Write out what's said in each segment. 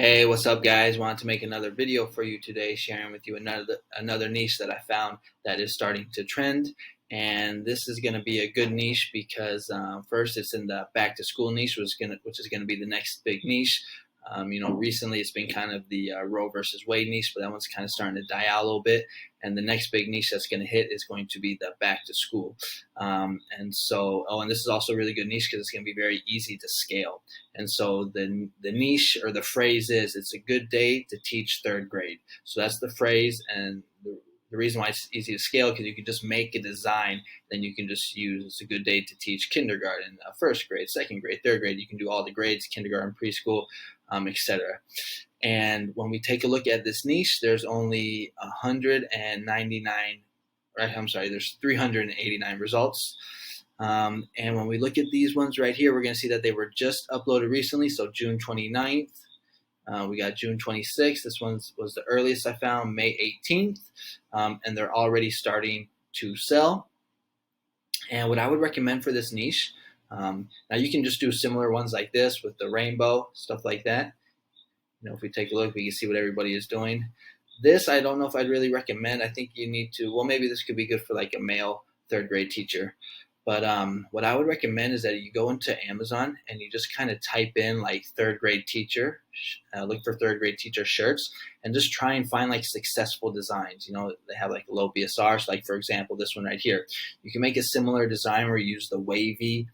Hey, what's up, guys? Wanted to make another video for you today, sharing with you another niche that I found that is starting to trend. And this is going to be a good niche because first, it's in the back to school niche, which is gonna be the next big niche. Recently it's been kind of the Roe versus Wade niche, but that one's kind of starting to die out a little bit. And the next big niche that's going to hit is going to be the back to school. And this is also a really good niche because it's going to be very easy to scale. And so the niche or the phrase is, it's a good day to teach third grade. So that's the phrase, and the reason why it's easy to scale because you can just make a design, then you can just use it's a good day to teach kindergarten, first grade, second grade, third grade. You can do all the grades, kindergarten, preschool, etc. And when we take a look at this niche, there's only 199, right? I'm sorry, there's 389 results. And when we look at these ones right here, we're going to see that they were just uploaded recently, so June 29th. We got June 26th. This one was the earliest I found, May 18th. And they're already starting to sell. And what I would recommend for this niche, now you can just do similar ones like this with the rainbow, stuff like that. If we take a look, we can see what everybody is doing. This, I don't know if I'd really recommend. I think you need to, well, maybe this could be good for like a male third grade teacher. But what I would recommend is that you go into Amazon and you just kind of type in like third grade teacher, look for third grade teacher shirts, and just try and find like successful designs. They have like low BSR. So like, for example, this one right here, you can make a similar design where you use the wavy,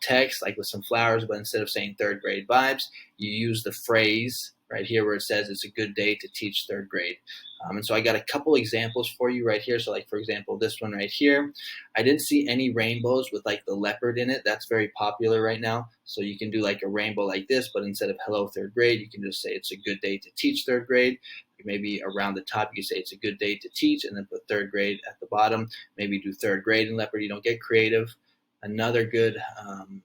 text like with some flowers, but instead of saying third grade vibes, you use the phrase right here where it says it's a good day to teach third grade. And so I got a couple examples for you right here. So like, for example, this one right here, I didn't see any rainbows with like the leopard in it. That's very popular right now. So you can do like a rainbow like this, but instead of hello third grade, you can just say it's a good day to teach third grade. Maybe around the top, you can say it's a good day to teach, and then put third grade at the bottom. Maybe do third grade in leopard. Get creative. Another good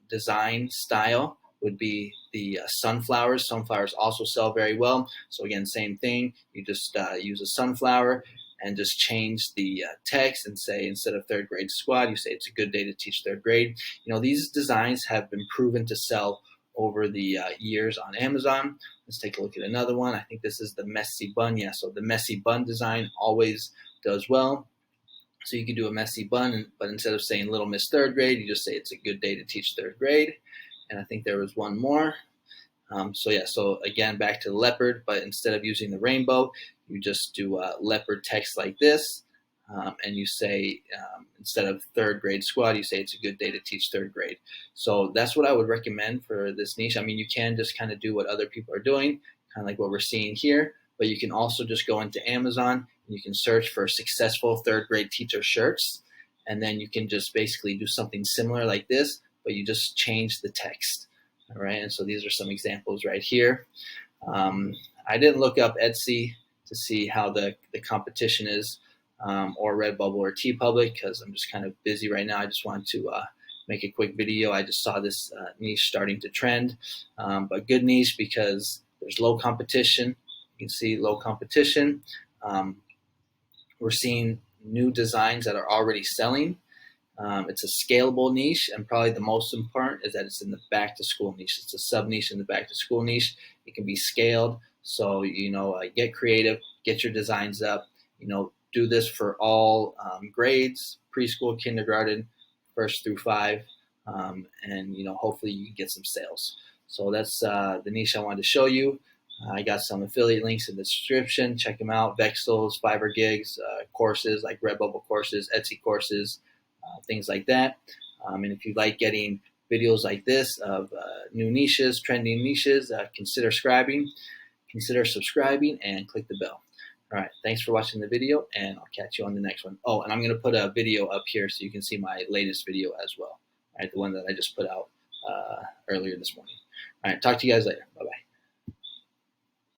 design style would be the sunflowers. Sunflowers also sell very well. So again, same thing. You just use a sunflower and just change the text and say, instead of third grade squad, you say it's a good day to teach third grade. These designs have been proven to sell over the years on Amazon. Let's take a look at another one. I think this is the messy bun. Yeah, so the messy bun design always does well. So you can do a messy bun, but instead of saying Little Miss Third Grade, you just say it's a good day to teach third grade. And I think there was one more. So again, back to the leopard, but instead of using the rainbow, you just do leopard text like this. And you say, instead of third grade squad, you say it's a good day to teach third grade. So that's what I would recommend for this niche. I mean, you can just kind of do what other people are doing, kind of like what we're seeing here, but you can also just go into Amazon and you can search for successful third grade teacher shirts. And then you can just basically do something similar like this, but you just change the text. All right, and so these are some examples right here. I didn't look up Etsy to see how the competition is, or Redbubble or TeePublic, because I'm just kind of busy right now. I just wanted to make a quick video. I just saw this niche starting to trend, but good niche because there's low competition. You can see low competition. We're seeing new designs that are already selling. It's a scalable niche, and probably the most important is that it's in the back to school niche. It's a sub niche in the back to school niche. It can be scaled. So, get creative, get your designs up, do this for all grades, preschool, kindergarten, 1st through 5, and hopefully you can get some sales. So that's the niche I wanted to show you. I got some affiliate links in the description. Check them out. Vexels, FIverr gigs, courses like Redbubble courses, Etsy courses, things like that. And if you like getting videos like this of new niches, trending niches, consider subscribing and click the bell. All right, thanks for watching the video, and I'll catch you on the next one. Oh, and I'm going to put a video up here so you can see my latest video as well. All right, the one that I just put out earlier this morning. All right, talk to you guys later. Bye-bye.